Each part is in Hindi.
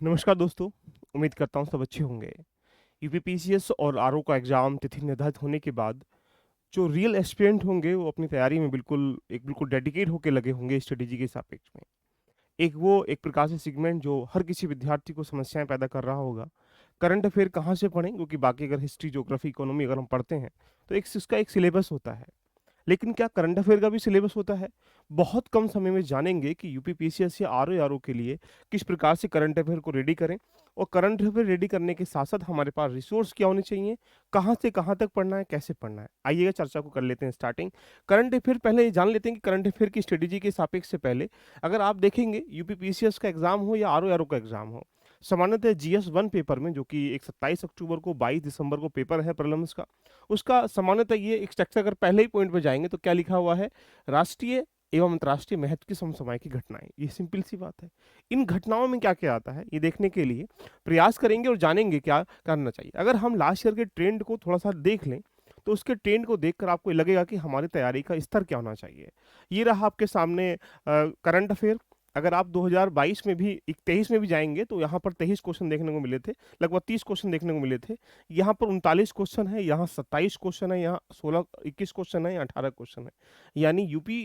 नमस्कार दोस्तों, उम्मीद करता हूँ सब अच्छे होंगे। यूपीपीसीएस और आरओ का एग्ज़ाम तिथि निर्धारित होने के बाद जो रियल एस्पिरेंट होंगे वो अपनी तैयारी में बिल्कुल डेडिकेट होके लगे होंगे स्ट्रेटेजी के सापेक्ष में। एक प्रकार से सेगमेंट जो हर किसी विद्यार्थी को समस्याएँ पैदा कर रहा होगा। करंट अफ़ेयर कहाँ से पढ़ें? क्योंकि बाकी अगर हिस्ट्री, ज्योग्राफी, इकोनॉमी अगर हम पढ़ते हैं, तो उसका एक सिलेबस होता है। लेकिन क्या करंट अफ़ेयर का भी सिलेबस होता है? बहुत कम समय में जानेंगे कि यूपीपीसीएस या आरओ के लिए किस प्रकार से करंट अफ़ेयर को रेडी करें और करंट अफ़ेयर रेडी करने के साथ-साथ हमारे पास रिसोर्स क्या होने चाहिए, कहाँ से कहाँ तक पढ़ना है, कैसे पढ़ना है। आइए चर्चा को कर लेते हैं स्टार्टिंग। करंट अफ़ेयर पहले ये जान लेते हैं कि करंट अफ़ेयर की स्ट्रेटेजी के सापेक्ष से पहले अगर आप देखेंगे यूपीपीसीएस का एग्ज़ाम हो या आरओ का एग्ज़ाम हो, सामान्यतः जीएस 1 पेपर में जो कि एक 27 अक्टूबर को 22 दिसंबर को पेपर है प्रीलिम्स का, उसका सामान्यतः ये एक स्ट्रक्चर अगर पहले ही पॉइंट पे जाएँगे तो क्या लिखा हुआ है, राष्ट्रीय एवं अंतर्राष्ट्रीय महत्व की समसामयिक घटनाएँ। ये सिंपल सी बात है। इन घटनाओं में क्या-क्या आता है, ये देखने के लिए प्रयास करेंगे और जानेंगे क्या करना चाहिए। अगर हम लास्ट ईयर के ट्रेंड को थोड़ा-सा देख लें, तो उसके ट्रेंड को देखकर आपको लगेगा कि हमारी तैयारी का स्तर क्या होना चाहिए। ये रहा आपके सामने करंट अफ़ेयर। अगर आप 2022 में भी 23 में भी जाएँगे तो यहाँ पर 23 क्वेश्चन देखने को मिले थे, लगभग 30 क्वेश्चन देखने को मिले थे। यहाँ पर 39 क्वेश्चन है, यहाँ 27 क्वेश्चन है, यहाँ 21 क्वेश्चन है, यहाँ 18 क्वेश्चन है। यानी यूपी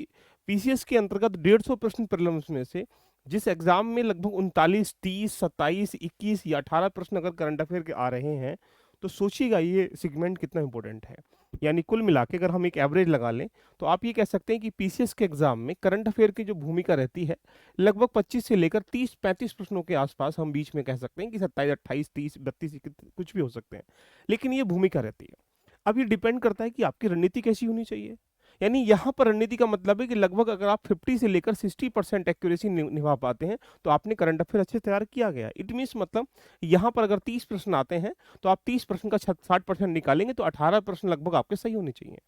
पीसीएस के अंतर्गत 150 प्रश्न प्रीलिम्स में से जिस एग्जाम में लगभग 39, 30, 27, 21 या 18 प्रश्न अगर करंट अफेयर के आ रहे हैं, तो सोचिएगा ये सेगमेंट कितना इंपॉर्टेंट है। यानी कुल मिला के अगर हम एक एवरेज लगा लें, तो आप ये कह सकते हैं कि पीसीएस के एग्जाम में करंट अफेयर की जो भूमिका रहती है, लगभग 25 से लेकर 30-35 प्रश्नों के आसपास हम बीच में कह सकते हैं कि 27, 28, 30, 32 कुछ भी हो सकते हैं। लेकिन ये भूमिका रहती है। अब ये डिपेंड करता है कि आपकी रणनीति कैसी होनी चाहिए। यानी यहाँ पर रणनीति का मतलब है कि लगभग अगर आप 50 से लेकर 60% एक्यूरेसी निभा पाते हैं, तो आपने करंट अफेयर अच्छे से तैयार किया गया। इट मीन्स मतलब यहाँ पर अगर 30 प्रश्न आते हैं, तो आप 30 प्रश्न का 60% निकालेंगे तो 18 प्रश्न लगभग आपके सही होने चाहिए।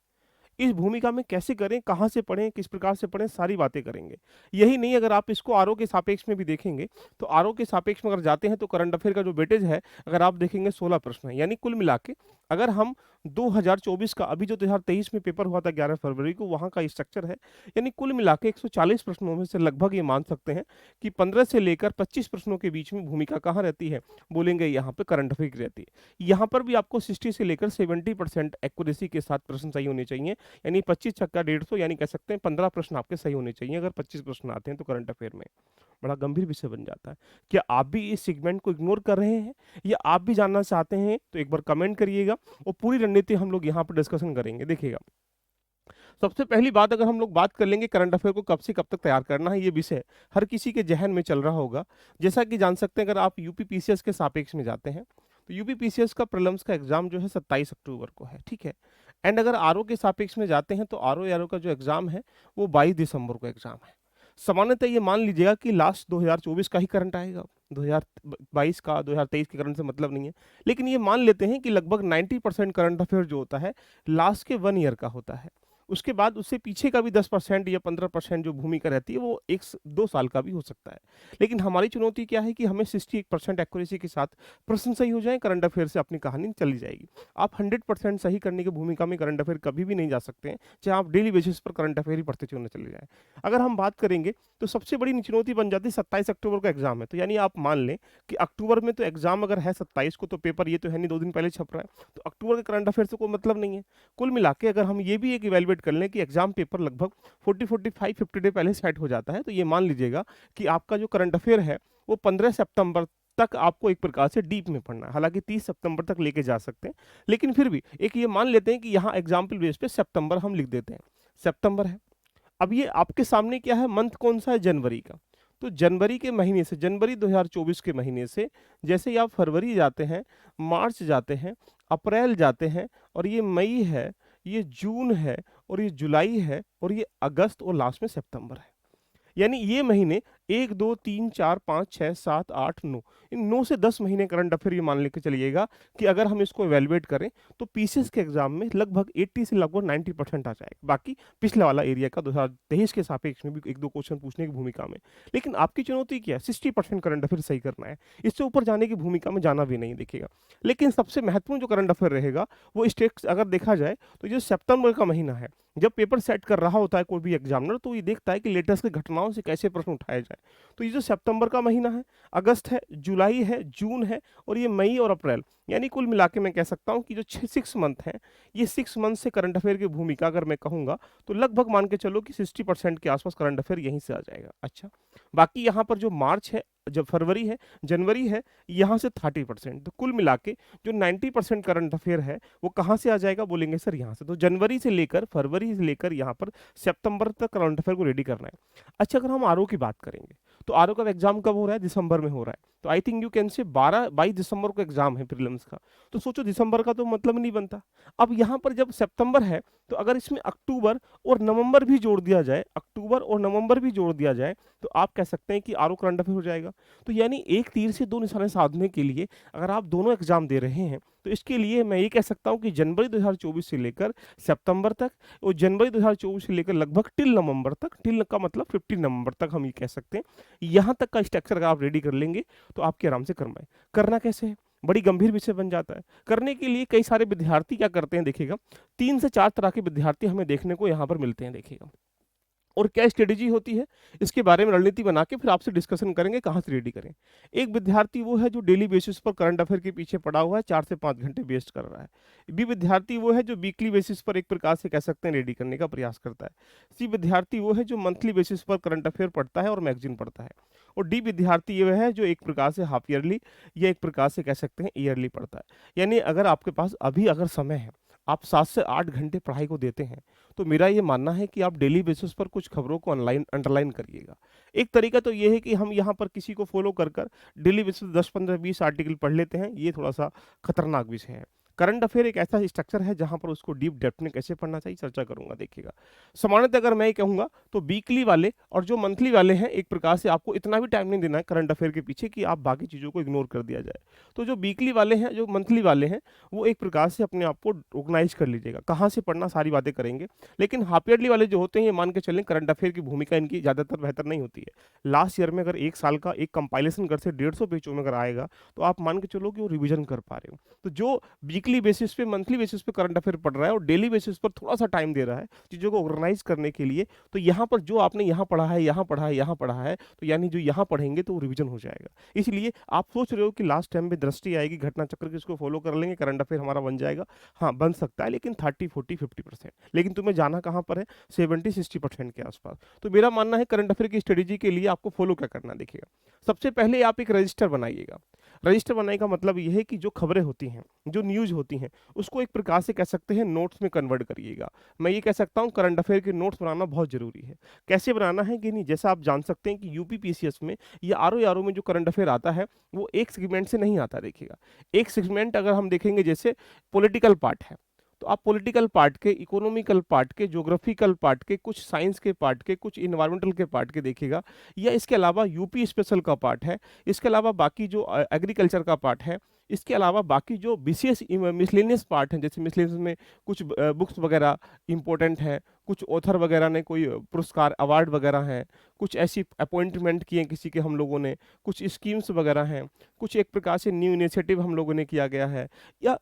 इस भूमिका में कैसे करें, कहाँ से पढ़ें, किस प्रकार से पढ़ें, सारी बातें करेंगे। यही नहीं, अगर आप इसको आरओ के सापेक्ष में भी देखेंगे, तो आरओ के सापेक्ष में अगर जाते हैं तो करंट अफेयर का जो वेटेज है, अगर आप देखेंगे 16 प्रश्न है। यानी कुल मिला के अगर हम 2024 का अभी जो 2023 में पेपर हुआ था 11 फरवरी को, वहाँ का स्ट्रक्चर है, यानी कुल मिला के 140 प्रश्नों में से लगभग ये मान सकते हैं कि 15 से लेकर 25 प्रश्नों के बीच में भूमिका कहाँ रहती है, बोलेंगे यहाँ पे करंट अफेयर की रहती है। यहाँ पर भी आपको 60 से लेकर 70% एक्यूरेसी के साथ प्रश्न सही होने चाहिए। यानी 25 छक्का 150, यानी कह सकते हैं 15 प्रश्न आपके सही होने चाहिए अगर 25 प्रश्न आते हैं तो करंट अफेयर में। बड़ा गंभीर विषय बन जाता है। क्या आप भी इस सेगमेंट को इग्नोर कर रहे हैं या आप भी जानना चाहते हैं? तो एक बार कमेंट करिएगा और पूरी रणनीति हम लोग यहाँ पर डिस्कशन करेंगे। देखिएगा, सबसे पहली बात अगर हम लोग बात कर लेंगे करंट अफेयर को कब से कब तक तैयार करना है, ये विषय हर किसी के ज़हन में चल रहा होगा। जैसा कि जान सकते हैं, अगर आप यूपी पीसीएस के सापेक्ष में जाते हैं, तो यूपी पीसीएस का प्रीलिम्स का एग्जाम जो है 27 अक्टूबर को है, ठीक है? एंड अगर आरओ के सापेक्ष में जाते हैं तो आरओ का जो एग्जाम है वो 22 दिसंबर को एग्जाम है। सामान्यतः ये मान लीजिएगा कि लास्ट 2024 का ही करंट आएगा, 2022 का 2023 के करंट से मतलब नहीं है। लेकिन ये मान लेते हैं कि लगभग 90% करंट अफेयर जो होता है लास्ट के 1 ईयर का होता है। उसके बाद उससे पीछे का भी 10% या 15% जो भूमिका रहती है वो 2 साल का भी हो सकता है। लेकिन हमारी चुनौती क्या है कि हमें 61% एक्यूरेसी के साथ प्रश्न सही हो जाएँ, करंट अफेयर से अपनी कहानी चली जाएगी। आप 100% सही करने की भूमिका में करंट अफेयर कभी भी नहीं जा सकते हैं, चाहे आप डेली बेसिस पर करंट अफेयर ही पढ़ते चलने चले जाएँ। अगर हम बात करेंगे तो सबसे बड़ी चुनौती बन जाती है 27 अक्टूबर का एग्जाम है, तो यानी आप मान लें कि अक्टूबर में तो एग्जाम अगर है 27 को, तो पेपर ये तो है नहीं 2 दिन पहले छप रहा है, तो अक्टूबर के करंट अफेयर से कोई मतलब नहीं है। कुल मिला के अगर हम ये भी एक इवैल्यूएट कर लें कि एग्जाम पेपर लगभग 40-45 डे पहले सेट हो जाता है, तो ये मान लीजिएगा कि आपका जो करंट अफेयर है वो 15 सितंबर तक आपको एक प्रकार से डीप में पढ़ना है। हालांकि 30 सितंबर तक लेके जा सकते हैं, लेकिन फिर भी एक ये मान लेते हैं कि यहाँ एग्जाम्पल बेस पे सितंबर हम लिख देते हैं। सितंबर है। अब ये आपके सामने क्या है, मंथ कौन सा है, जनवरी का। तो जनवरी के महीने से, जनवरी 2024 के महीने से जैसे ही आप फरवरी जाते हैं, मार्च जाते हैं, अप्रैल जाते हैं, और ये मई है, ये जून है, और ये जुलाई है, और ये अगस्त, और लास्ट में सितंबर है। यानी ये महीने 1, 2, 3, 4, 5, 6, 7, 8, 9, इन 9 से 10 महीने करंट अफेयर ये मान लेके चलिएगा कि अगर हम इसको इवैल्यूएट करें तो पीसीएस के एग्जाम में लगभग 80 से लगभग 90% आ जाएगा। बाकी पिछला वाला एरिया का 2023 के सापेक्ष में भी 1-2 क्वेश्चन पूछने की भूमिका में। लेकिन आपकी चुनौती क्या है, 60% करंट अफेयर सही करना है। इससे ऊपर जाने की भूमिका में जाना भी नहीं, देखिएगा। लेकिन सबसे महत्वपूर्ण जो करंट अफेयर रहेगा वो स्टेट अगर देखा जाए तो जो सितंबर का महीना है, जब पेपर सेट कर रहा होता है कोई भी एग्जामिनर, तो ये देखता है कि लेटेस्ट की घटनाओं से कैसे प्रश्न उठाए जाए। तो ये जो सितंबर का महीना है, अगस्त है, जुलाई है, जून है, और ये मई और अप्रैल, यानी कुल मिला के मैं कह सकता हूँ कि जो 6 मंथ हैं, ये 6 मंथ से करंट अफेयर की भूमिका अगर मैं कहूँगा, तो लगभग मान के चलो कि 60% के आसपास करंट अफेयर यहीं से आ जाएगा। अच्छा, बाकी यहाँ पर जो मार्च है, जब फरवरी है, जनवरी है, यहाँ से 30%, तो कुल मिला के जो 90% करंट अफेयर है वो कहाँ से आ जाएगा, बोलेंगे सर यहाँ से। तो जनवरी से लेकर, फरवरी से लेकर यहाँ पर सितंबर तक करंट अफेयर को रेडी करना है। अच्छा, अगर हम आरओ की बात करेंगे, तो आरओ का एग्जाम कब हो रहा है, दिसंबर में हो रहा है। तो I think you can say 22 दिसंबर को एग्जाम है प्रीलिम्स का। तो सोचो दिसंबर का तो मतलब नहीं बनता। अब यहाँ पर जब सितंबर है, तो अगर इसमें अक्टूबर और नवंबर भी जोड़ दिया जाए, अक्टूबर और नवंबर भी जोड़ दिया जाए, तो आप कह सकते हैं कि आरओ करंट अफेयर हो जाएगा। तो यानी एक तीर से दो निशाने साधने के लिए अगर आप दोनों एग्जाम दे रहे हैं, तो इसके लिए मैं ये कह सकता हूं कि जनवरी 2024 से लेकर सितंबर तक, और जनवरी 2024 से लेकर लगभग टिल नवंबर तक, टिल का मतलब 15 नवंबर तक हम ये कह सकते हैं, यहां तक का स्ट्रक्चर अगर आप रेडी कर लेंगे तो आपके आराम से करना है। करना कैसे है, बड़ी गंभीर विषय बन जाता है। करने के लिए कई सारे विद्यार्थी क्या करते हैं, देखिएगा 3 से 4 तरह के विद्यार्थी हमें देखने को यहाँ पर मिलते हैं, देखिएगा। और क्या स्ट्रेटेजी होती है, इसके बारे में रणनीति बना के फिर आपसे डिस्कशन करेंगे कहाँ से रेडी करें। एक विद्यार्थी वो है जो डेली बेसिस पर करंट अफेयर के पीछे पड़ा हुआ है, 4 से 5 घंटे वेस्ट कर रहा है। बी विद्यार्थी वो है जो वीकली बेसिस पर एक प्रकार से कह सकते हैं रेडी करने का प्रयास करता है। सी विद्यार्थी वो है जो मंथली बेसिस पर करंट अफेयर पढ़ता है और मैगजीन पढ़ता है। और डी विद्यार्थी ये है जो एक प्रकार से हाफ ईयरली या एक प्रकार से कह सकते हैं ईयरली पढ़ता है। यानी अगर आपके पास अभी अगर समय है, आप 7 से 8 घंटे पढ़ाई को देते हैं, तो मेरा ये मानना है कि आप डेली बेसिस पर कुछ खबरों को ऑनलाइन अंडरलाइन करिएगा। एक तरीका तो ये है कि हम यहाँ पर किसी को फॉलो कर कर डेली बेसिस 10, 15, 20 आर्टिकल पढ़ लेते हैं, ये थोड़ा सा खतरनाक विषय है। करंट अफेयर एक ऐसा स्ट्रक्चर है जहां पर उसको डीप डेप्थ में कैसे पढ़ना चाहिए चर्चा करूंगा, देखिएगा। सामान्यतः अगर मैं ये कहूंगा तो वीकली वाले और जो मंथली वाले हैं, एक प्रकार से आपको इतना भी टाइम नहीं देना है करंट अफेयर के पीछे कि आप बाकी चीज़ों को इग्नोर कर दिया जाए। तो जो वीकली वाले हैं, जो मंथली वाले हैं, वो एक प्रकार से अपने आप को ऑर्गेनाइज कर लीजिएगा, कहाँ से पढ़ना सारी बातें करेंगे। लेकिन हाफ ईयरली वाले जो होते हैं, ये मान के चलें करंट अफेयर की भूमिका इनकी ज़्यादातर बेहतर नहीं होती है। लास्ट ईयर में अगर एक साल का एक कंपाइलेशन कर से 150 पेजों में अगर आएगा, तो आप मान के चलो कि वो रिविजन कर पा रहे हो। तो जो वीकली बेसिस पे, मंथली बेसिस पे करंट अफेयर पढ़ रहा है और डेली बेसिस पर थोड़ा सा टाइम दे रहा है चीज़ों को ऑर्गेनाइज करने के लिए, तो यहाँ पर जो आपने यहाँ पढ़ा है, यहाँ पढ़ा है, यहाँ पढ़ा है, तो यानी जो यहाँ पढ़ेंगे तो वो रिविजन हो जाएगा। इसलिए आप सोच रहे हो कि लास्ट टाइम में दृष्टि आएगी, घटना चक्र की, इसको फॉलो कर लेंगे, करंट अफेयर हमारा बन जाएगा। हाँ, बन सकता है, लेकिन 30, 40, 50%। लेकिन तुम्हें जाना कहाँ पर है, 70, 60% के आसपास। तो मेरा मानना है करंट अफेयर की स्ट्रेटेजी के लिए आपको फॉलो क्या करना, देखिएगा। सबसे पहले आप एक रजिस्टर बनाइएगा। रजिस्टर बनाने का मतलब ये है कि जो खबरें होती हैं, जो न्यूज़ होती हैं, उसको एक प्रकार से कह सकते हैं नोट्स में कन्वर्ट करिएगा। मैं ये कह सकता हूँ करंट अफेयर के नोट्स बनाना बहुत जरूरी है। कैसे बनाना है कि नहीं, जैसा आप जान सकते हैं कि यूपी पीसीएस में या आरओ में जो करंट अफेयर आता है, वो एक सेगमेंट से नहीं आता, देखिएगा। एक सेगमेंट अगर हम देखेंगे, जैसे पॉलिटिकल पार्ट है, तो आप पॉलिटिकल पार्ट के, इकोनॉमिकल पार्ट के, ज्योग्राफिकल पार्ट के, कुछ साइंस के पार्ट के, कुछ इन्वायरमेंटल के पार्ट के देखिएगा, या इसके अलावा यूपी स्पेशल का पार्ट है, इसके अलावा बाकी जो एग्रीकल्चर का पार्ट है, इसके अलावा बाकी जो विशेष मिसलेनियस पार्ट हैं, जैसे मिसलेनियस में कुछ बुक्स वगैरह इंपॉर्टेंट हैं, कुछ ऑथर वगैरह ने कोई पुरस्कार अवार्ड वगैरह हैं, कुछ ऐसी अपॉइंटमेंट किए किसी के हम लोगों ने, कुछ स्कीम्स वगैरह हैं, कुछ एक प्रकार से न्यू इनिशिएटिव हम लोगों ने किया गया है, या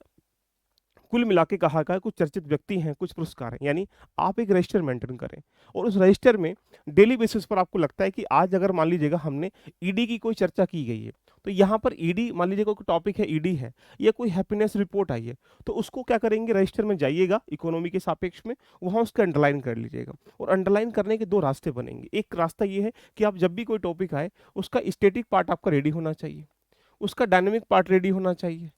कुल मिला के कहा गया कुछ चर्चित व्यक्ति हैं, कुछ पुरस्कार हैं। यानी आप एक रजिस्टर मेंटेन करें, और उस रजिस्टर में डेली बेसिस पर आपको लगता है कि आज अगर मान लीजिएगा हमने ईडी की कोई चर्चा की गई है, तो यहाँ पर ईडी, मान लीजिए कोई टॉपिक है ईडी है, या कोई हैप्पीनेस रिपोर्ट आई है, तो उसको क्या करेंगे, रजिस्टर में जाइएगा इकोनॉमी के सापेक्ष में, वहाँ उसका अंडरलाइन कर लीजिएगा। और अंडरलाइन करने के दो रास्ते बनेंगे। एक रास्ता ये है कि आप जब भी कोई टॉपिक आए, उसका स्टैटिक पार्ट आपका रेडी होना चाहिए, उसका डायनेमिक पार्ट रेडी होना चाहिए,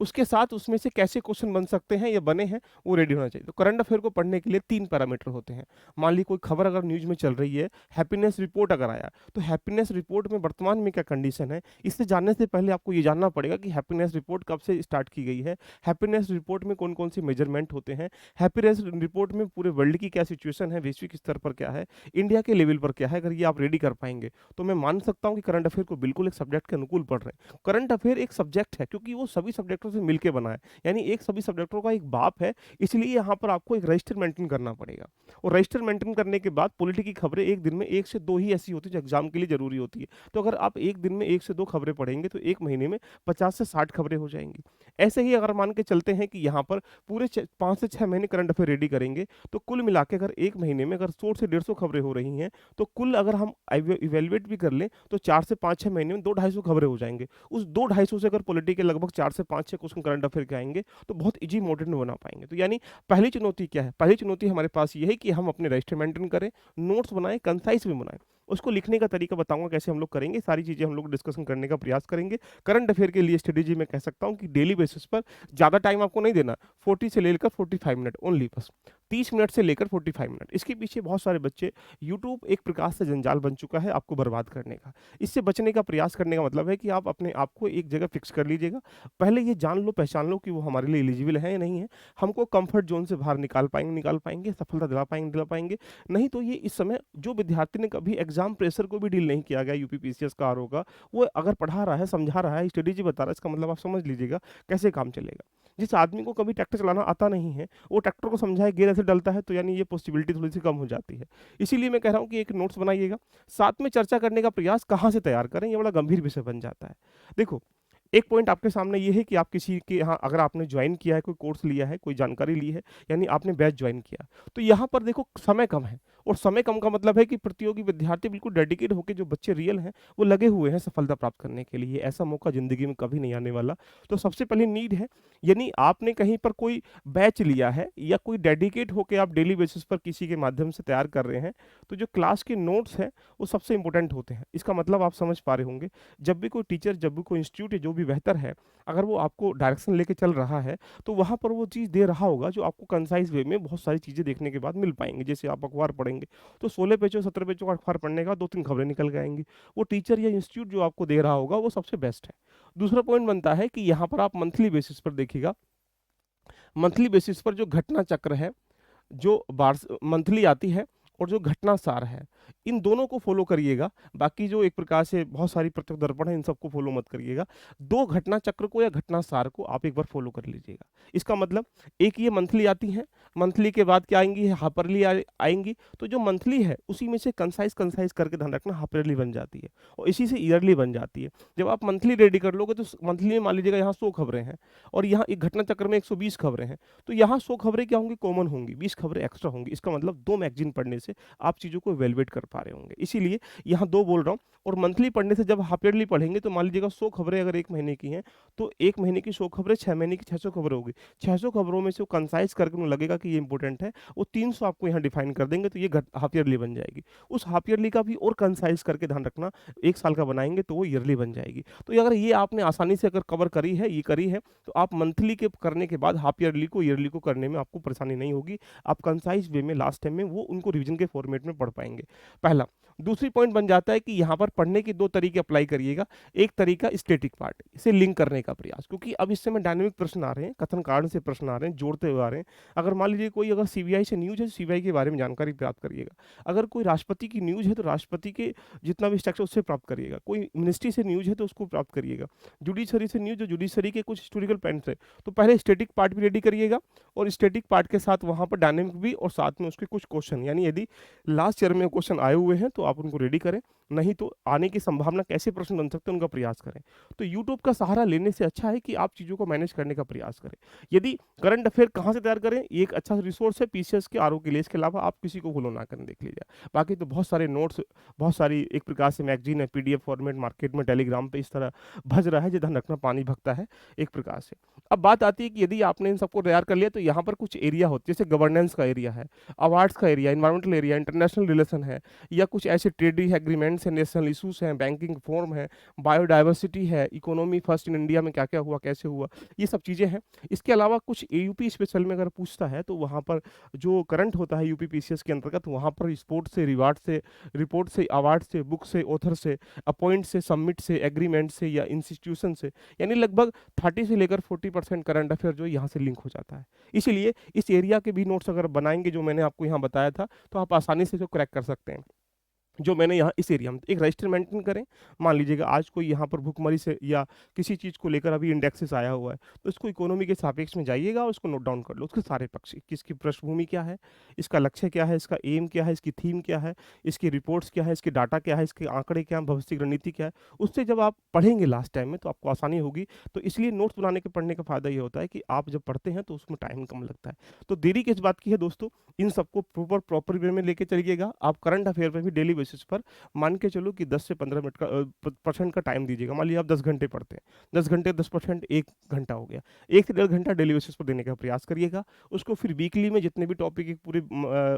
उसके साथ उसमें से कैसे क्वेश्चन बन सकते हैं या बने हैं वो रेडी होना चाहिए। तो करंट अफेयर को पढ़ने के लिए 3 पैरामीटर होते हैं। मान ली कोई खबर अगर न्यूज में चल रही है, हैप्पीनेस रिपोर्ट अगर आया, तो हैप्पीनेस रिपोर्ट में वर्तमान में क्या कंडीशन है, इसे जानने से पहले आपको ये जानना पड़ेगा कि हैप्पीनेस रिपोर्ट कब से स्टार्ट की गई है, हैप्पीनेस रिपोर्ट में कौन कौन से मेजरमेंट होते हैं, हैप्पीनेस रिपोर्ट में पूरे वर्ल्ड की क्या सिचुएशन है, वैश्विक स्तर पर क्या है, इंडिया के लेवल पर क्या है। अगर ये आप रेडी कर पाएंगे तो मैं मान सकता हूँ कि करंट अफेयर को बिल्कुल एक सब्जेक्ट के अनुकूल पढ़ रहे हैं। करंट अफेयर एक सब्जेक्ट है क्योंकि वो सभी सब्जेक्टों से मिलकर बना है, यानी एक सभी सब्जेक्टों का एक बाप है। इसलिए यहाँ पर आपको एक रजिस्टर मेंटेन करना पड़ेगा, और रजिस्टर मेंटेन करने के बाद पॉलिटी की खबरें एक दिन में 1 से 2 ही ऐसी होती है जो एग्जाम के लिए जरूरी होती है। तो अगर आप एक दिन में 1 से 2 खबरें पढ़ेंगे तो एक महीने में 50 से 60 खबरें हो जाएंगी। ऐसे ही अगर मान के चलते हैं कि यहाँ पर पूरे 5 से 6 महीने करंट अफेयर रेडी करेंगे, तो कुल मिला के अगर 1 महीने में अगर 100 से 150 खबरें हो रही हैं, तो कुल अगर हम इवैल्यूएट भी कर लें, तो 4 से 5-6 महीने में 2-250 खबरें हो जाएँगे। उस 2-250 से अगर पॉलिटी के लगभग 4 से 5-6 क्वेश्चन करंट अफेयर के आएँगे, तो बहुत ईज़ी मॉडल में बना पाएँगे। तो यानी पहली चुनौती क्या है? पहली चुनौती हमारे पास ये है कि हम अपने रजिस्टर मेंटेन करें, नोट्स बनाएँ, कंसाइज़ भी बनाएँ। उसको लिखने का तरीका बताऊँगा कैसे हम लोग करेंगे, सारी चीज़ें हम लोग डिस्कशन करने का प्रयास करेंगे। करंट अफेयर के लिए स्ट्रेटेजी मैं कह सकता हूँ कि डेली बेसिस पर ज़्यादा टाइम आपको नहीं देना, 40 से लेकर 45 मिनट ओनली बस। 30 मिनट से लेकर 45 मिनट। इसके पीछे बहुत सारे बच्चे यूट्यूब एक प्रकार से जंजाल बन चुका है आपको बर्बाद करने का। इससे बचने का प्रयास करने का मतलब है कि आप अपने आप को एक जगह फिक्स कर लीजिएगा। पहले ये जान लो, पहचान लो कि वो हमारे लिए एलिजिबल है या नहीं है। हमको कंफर्ट ज़ोन से बाहर निकाल पाएँगे, सफलता दिला पाएँगे। नहीं तो ये इस समय जो विद्यार्थी ने कभी एग्ज़ाम प्रेशर को भी डील नहीं किया गया यूपी पीसीएस का आरओ का, वो अगर पढ़ा रहा है, समझा रहा है, स्ट्रेटेजी बता रहा है, इसका मतलब आप समझ लीजिएगा कैसे काम चलेगा। जिस आदमी को कभी ट्रैक्टर चलाना आता नहीं है, वो ट्रैक्टर को समझाए गियर ऐसे डलता है, तो यानी ये पॉसिबिलिटी थोड़ी-सी कम हो जाती है। इसीलिए मैं कह रहा हूँ कि एक नोट्स बनाइएगा, साथ में चर्चा करने का प्रयास कहाँ से तैयार करें, ये बड़ा गंभीर विषय बन जाता है। देखो, एक पॉइंट आपके सामने ये है कि आप किसी के यहाँ अगर आपने जॉइन किया है, कोई कोर्स लिया है, कोई जानकारी ली है, यानी आपने बैच जॉइन किया, तो यहाँ पर देखो समय कम है और समय कम का मतलब है कि प्रतियोगी विद्यार्थी बिल्कुल डेडिकेट होके जो बच्चे रियल हैं, वो लगे हुए हैं सफलता प्राप्त करने के लिए। ऐसा मौका ज़िंदगी में कभी नहीं आने वाला। तो सबसे पहले नीड है, यानी आपने कहीं पर कोई बैच लिया है या कोई डेडिकेट होके आप डेली बेसिस पर किसी के माध्यम से तैयार कर रहे हैं, तो जो क्लास के नोट्स हैं, वो सबसे इंपॉर्टेंट होते हैं। इसका मतलब आप समझ पा रहे होंगे, जब भी कोई टीचर, जब भी कोई इंस्टीट्यूट है, जो भी बेहतर है, अगर वो आपको डायरेक्शन लेके चल रहा है, तो वहाँ पर वो चीज़ दे रहा होगा जो आपको कंसाइज़ वे में बहुत सारी चीज़ें देखने के बाद मिल पाएँगी। जैसे आप अखबार पढ़ेंगे, तो 16 पेजों 17 पेजों का अखबार पढ़ने के बाद 2-3 खबरें निकल के आएँगी। वो टीचर या इंस्टीट्यूट जो आपको दे रहा होगा, वो सबसे बेस्ट है। दूसरा पॉइंट बनता है कि यहाँ पर आप मंथली बेसिस पर देखिएगा, मंथली बेसिस पर जो घटना चक्र है, जो वार्ष मंथली आती है और जो घटना सार है, इन दोनों को फॉलो करिएगा। बाकी जो एक प्रकार से बहुत सारी प्रत्यक्ष दर्पण है, इन सबको फॉलो मत करिएगा। 2 घटना चक्र को या घटना सार को आप एक बार फॉलो कर लीजिएगा। इसका मतलब एक ये मंथली आती है, मंथली के बाद क्या आएँगी, हाफरली आएँगी, तो जो मंथली है उसी में से कंसाइज़ करके ध्यान रखना हाफरली बन जाती है और इसी से ईयरली बन जाती है। जब आप मंथली रेडी कर लोगे तो मंथली में मान लीजिएगा यहाँ 100 खबरें हैं और यहाँ एक घटना चक्र में 120 खबरें हैं, तो यहाँ 100 खबरें क्या होंगी, कॉमन होंगी, 20 खबरें एक्स्ट्रा होंगी। इसका मतलब 2 मैगज़ीन पढ़ने से आप चीज़ों को इवैल्यूएट कर पा रहे होंगे। इसीलिए यहाँ 2 बोल रहा हूँ और मंथली पढ़ने से जब हाफ ईयरली पढ़ेंगे तो मान लीजिएगा 100 खबरें अगर 1 महीने की हैं, तो 1 महीने की 100 खबरें 6 महीने की 600 खबरें होगी। 600 खबरों में से वो कंसाइज़ करके उन्हें लगेगा कि ये इंपॉर्टेंट है, वो 300 आपको यहाँ डिफाइन कर देंगे, तो ये हाफ ईयरली बन जाएगी। उस हाफ ईयरली का भी और कंसाइज़ करके ध्यान रखना, 1 साल का बनाएँगे तो वो ईयरली बन जाएगी। तो ये अगर ये आपने आसानी से अगर कवर करी है, ये करी है, तो आप मंथली के करने के बाद हाफ ईयरली को ईयरली को करने में आपको परेशानी नहीं होगी। आप कंसाइज़ वे में लास्ट टाइम में वो उनको रिवीजन के फॉर्मेट में पढ़ पाएँगे। पहला। दूसरी पॉइंट बन जाता है कि यहाँ पर पढ़ने के 2 तरीके अप्लाई करिएगा। एक तरीका स्टैटिक पार्ट, इसे लिंक करने का प्रयास, क्योंकि अब इस समय डायनामिक प्रश्न आ रहे हैं, कथन कारण से प्रश्न आ रहे हैं, जोड़ते हुए आ रहे हैं। अगर मान लीजिए कोई अगर सीबीआई से न्यूज़ है, तो सीबीआई के बारे में जानकारी प्राप्त करिएगा। अगर कोई राष्ट्रपति की न्यूज़ है, तो राष्ट्रपति के जितना भी स्ट्रक्चर उससे प्राप्त करिएगा। कोई मिनिस्ट्री से न्यूज़ है, तो उसको प्राप्त करिएगा। जुडिशरी से न्यूज़, जो जुडिशरी के कुछ हिस्टोरिकल पॉइंट्स है, तो पहले स्टैटिक पार्ट भी रेडी करिएगा और स्टैटिक पार्ट के साथ वहाँ पर डायनामिक भी और साथ में उसके कुछ क्वेश्चन, यानी यदि लास्ट ईयर में क्वेश्चन आए हुए हैं तो आप उनको रेडी करें, नहीं तो आने की संभावना कैसे प्रश्न बन सकते हैं उनका प्रयास करें। तो यूट्यूब का सहारा लेने से अच्छा है कि आप चीज़ों को मैनेज करने का प्रयास करें। यदि करंट अफेयर कहाँ से तैयार करें, ये एक अच्छा रिसोर्स है पीसीएस के आरओ के लिए, इसके अलावा आप किसी को फॉलो ना करें, देख लीजिए। बाकी तो बहुत सारे नोट्स, बहुत सारी एक प्रकार से मैगजीन है, पीडीएफ फॉर्मेट मार्केट में टेलीग्राम पे इस तरह भज रहा है, जो ध्यान रखना पानी भगता है एक प्रकार से। अब बात आती है कि यदि आपने इन सबको तैयार कर लिया तो यहाँ पर कुछ एरिया होते हैं, जैसे गवर्नेंस का एरिया है, अवार्ड्स का area, environmental area, international relation है, या कुछ ऐसे ट्रेड एग्रीमेंट्स हैं, नेशनल इशूज हैं, बैंकिंग फॉर्म है, बायोडाइवर्सिटी है, इकोनॉमी फर्स्ट इन इंडिया में क्या क्या हुआ, कैसे हुआ, ये सब चीज़ें हैं। इसके अलावा कुछ एयूपी स्पेशल में अगर पूछता है तो वहाँ पर जो करंट होता है यूपी पीसीएस के अंतर्गत, वहाँ पर स्पोर्ट से, रिवार्ड से, रिपोर्ट से, अवार्ड से, बुक से, ऑथर से, अपॉइंट से, सबमिट से, एग्रीमेंट से या इंस्टीट्यूशन से, यानी लगभग 30 से लेकर 40% करंट अफेयर जो यहाँ से लिंक हो जाता है। इसीलिए इस एरिया के भी नोट्स अगर बनाएंगे जो मैंने आपको यहाँ बताया था, तो आप आसानी से इसको क्रैक कर सकते हैं। जो मैंने यहाँ इस एरिया में एक रजिस्टर मेंटेन करें। मान लीजिएगा आज कोई यहाँ पर भुखमरी से या किसी चीज़ को लेकर अभी इंडेक्सेस आया हुआ है, तो इसको इकोनॉमी के सापेक्ष में जाइएगा और उसको नोट डाउन कर लो, उसके सारे पक्ष कि इसकी पृष्ठभूमि क्या है, इसका लक्ष्य क्या है, इसका एम क्या है, इसकी थीम क्या है, इसकी रिपोर्ट्स क्या है, इसके डाटा क्या है, इसके आंकड़े क्या हैं, भविष्य की रणनीति क्या है। उससे जब आप पढ़ेंगे लास्ट टाइम में तो आपको आसानी होगी। तो इसलिए नोट्स बनाने के पढ़ने का फ़ायदा ये होता है कि आप जब पढ़ते हैं तो उसमें टाइम कम लगता है। तो देरी किस बात की है दोस्तों, इन सबको प्रॉपर वे में लेके चलिएगा। आप करंट अफेयर पे भी डेली बेसिस पर मान के चलो कि 10 से 15 मिनट का परसेंट का टाइम दीजिएगा। मान लीजिए आप 10 घंटे पढ़ते हैं, 10 घंटे 10% 1 घंटा हो गया। 1 से डेढ़ घंटा डेली बेसिस पर देने का प्रयास करिएगा। उसको फिर वीकली में जितने भी टॉपिक एक पूरे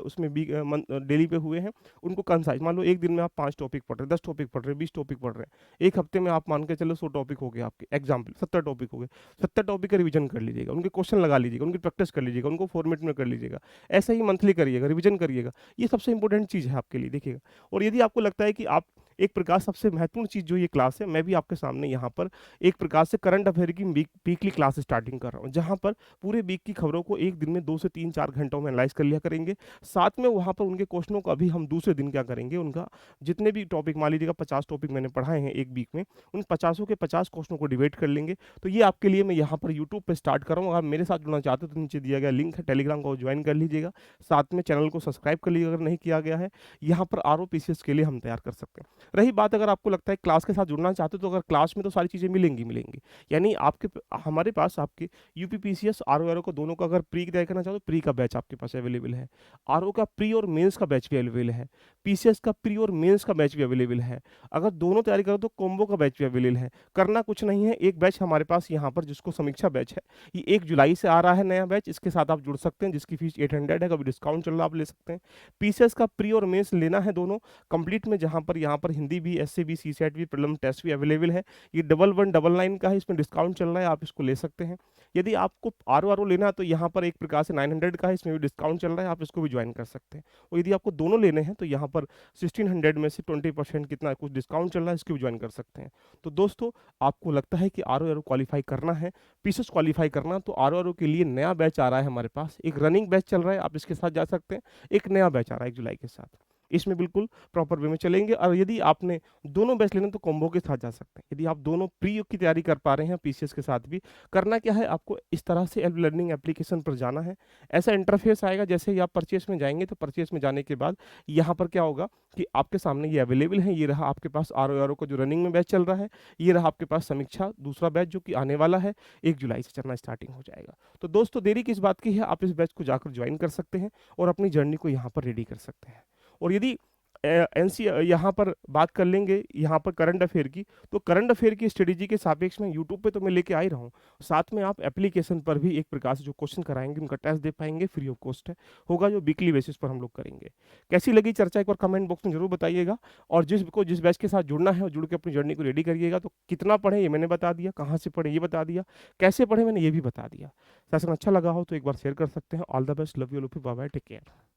उसमें डेली पे हुए हैं, उनको कंसाइज मान लो एक दिन में आप 5 टॉपिक पढ़ रहे हैं, 10 टॉपिक पढ़ रहे हैं, 20 टॉपिक पढ़ रहे हैं। एक हफ्ते में आप मान के चलो 100 टॉपिक हो गए आपके, एग्जाम्पल 70 टॉपिक हो गए। 70 टॉपिक का रिवीजन कर लीजिएगा, उनके क्वेश्चन लगा लीजिएगा, उनकी प्रैक्टिस कर लीजिएगा, उनको फॉर्मेट में कर लीजिएगा। ऐसा ही मंथली करिएगा, रिवीजन करिएगा। ये सबसे इंपॉर्टेंट चीज़ है आपके लिए, देखिएगा। और यदि आपको लगता है कि आप एक प्रकार सबसे महत्वपूर्ण चीज़ जो ये क्लास है, मैं भी आपके सामने यहाँ पर एक प्रकार से करंट अफेयर की वीकली क्लास स्टार्टिंग कर रहा हूँ, जहाँ पर पूरे वीक की खबरों को एक दिन में 2 से 3-4 घंटों में एनालाइज कर लिया करेंगे। साथ में वहाँ पर उनके क्वेश्चनों का भी हम दूसरे दिन क्या करेंगे, उनका जितने भी टॉपिक मान लीजिएगा 50 टॉपिक मैंने पढ़ाए हैं एक वीक में, उन 50 के 50 क्वेश्चनों को डिबेट कर लेंगे। तो ये आपके लिए मैं यहाँ पर यूट्यूब पर स्टार्ट कर रहा हूँ। अगर आप मेरे साथ जुड़ना चाहते हो तो नीचे दिया गया लिंक है टेलीग्राम को ज्वाइन कर लीजिएगा। साथ में चैनल को सब्सक्राइब कर लीजिएगा अगर नहीं किया गया है। यहाँ पर ROPCS के लिए हम तैयार कर सकते हैं। रही बात अगर आपको लगता है क्लास के साथ जुड़ना चाहते हो, तो अगर क्लास में तो सारी चीज़ें मिलेंगी। यानी आपके हमारे पास आपके यूपीपीसीएस आरओ को दोनों का अगर प्री तैयारी करना चाहो तो प्री का बैच आपके पास अवेलेबल है। आरओ का प्री और मेंस का बैच भी अवेलेबल है। पीसीएस का प्री और मेंस का बैच भी अवेलेबल है। अगर दोनों तैयारी करो तो कॉम्बो का बैच भी अवेलेबल है। करना कुछ नहीं है, एक बैच हमारे पास यहाँ पर जिसको समीक्षा बैच है, ये 1 जुलाई से आ रहा है नया बैच। इसके साथ आप जुड़ सकते हैं, जिसकी फीस 800 है, कभी डिस्काउंट चल रहा है आप ले सकते हैं। पीसीएस का प्री और मेंस लेना है दोनों कंप्लीट में, जहाँ पर यहाँ पर हिंदी भी, एसए भी, सीसेट भी, प्रीलिम टेस्ट भी अवेलेबल है। ये 1199 का है, इसमें डिस्काउंट चल रहा है, आप इसको ले सकते हैं। यदि आपको आरओ लेना है तो यहाँ पर एक प्रकार से 900 का है, इसमें भी डिस्काउंट चल रहा है, आप इसको भी ज्वाइन कर सकते हैं। और यदि आपको दोनों लेने हैं तो यहाँ पर 1600 में से 20% कितना कुछ डिस्काउंट चल रहा है, इसको भी ज्वाइन कर सकते हैं। तो दोस्तों, आपको लगता है कि आरओ क्वालिफाई करना है, पीसीएस क्वालिफाई करना, तो आरओ के लिए नया बैच आ रहा है हमारे पास। एक रनिंग बैच चल रहा है, आप इसके साथ जा सकते हैं। एक नया बैच आ रहा है 1 जुलाई के साथ, इसमें बिल्कुल प्रॉपर वे में चलेंगे। और यदि आपने दोनों बैच लेना तो कॉम्बो के साथ जा सकते हैं। यदि आप दोनों प्री की तैयारी कर पा रहे हैं पीसीएस के साथ भी, करना क्या है, आपको इस तरह से एल्फ लर्निंग एप्लीकेशन पर जाना है। ऐसा इंटरफेस आएगा, जैसे ही आप परचेस में जाएंगे तो परचेस में जाने के बाद यहाँ पर क्या होगा कि आपके सामने ये अवेलेबल है। ये रहा आपके पास आरओ का जो रनिंग में बैच चल रहा है, ये रहा आपके पास समीक्षा दूसरा बैच जो कि आने वाला है, 1 जुलाई से चलना स्टार्टिंग हो जाएगा। तो दोस्तों, देरी किस बात की है, आप इस बैच को जाकर ज्वाइन कर सकते हैं और अपनी जर्नी को यहाँ पर रेडी कर सकते हैं। और यदि एनसी यहाँ पर बात कर लेंगे यहाँ पर करंट अफेयर की, तो करंट अफेयर की स्ट्रेटेजी के सापेक्ष में यूट्यूब पे तो मैं लेके आ ही रहा हूँ। साथ में आप एप्लीकेशन पर भी एक प्रकार से जो क्वेश्चन कराएंगे उनका टेस्ट दे पाएंगे, फ्री ऑफ कॉस्ट है, होगा, जो वीकली बेसिस पर हम लोग करेंगे। कैसी लगी चर्चा एक बार कमेंट बॉक्स में जरूर बताइएगा। और जिस बैच के साथ जुड़ना है और जुड़ के अपनी जर्नी को रेडी करिएगा। तो कितना पढ़े ये मैंने बता दिया, कहाँ से पढ़े ये बता दिया, कैसे पढ़े मैंने ये भी बता दिया। सेशन अच्छा लगा हो तो एक बार शेयर कर सकते हैं। All the best, love you, bye bye, take care.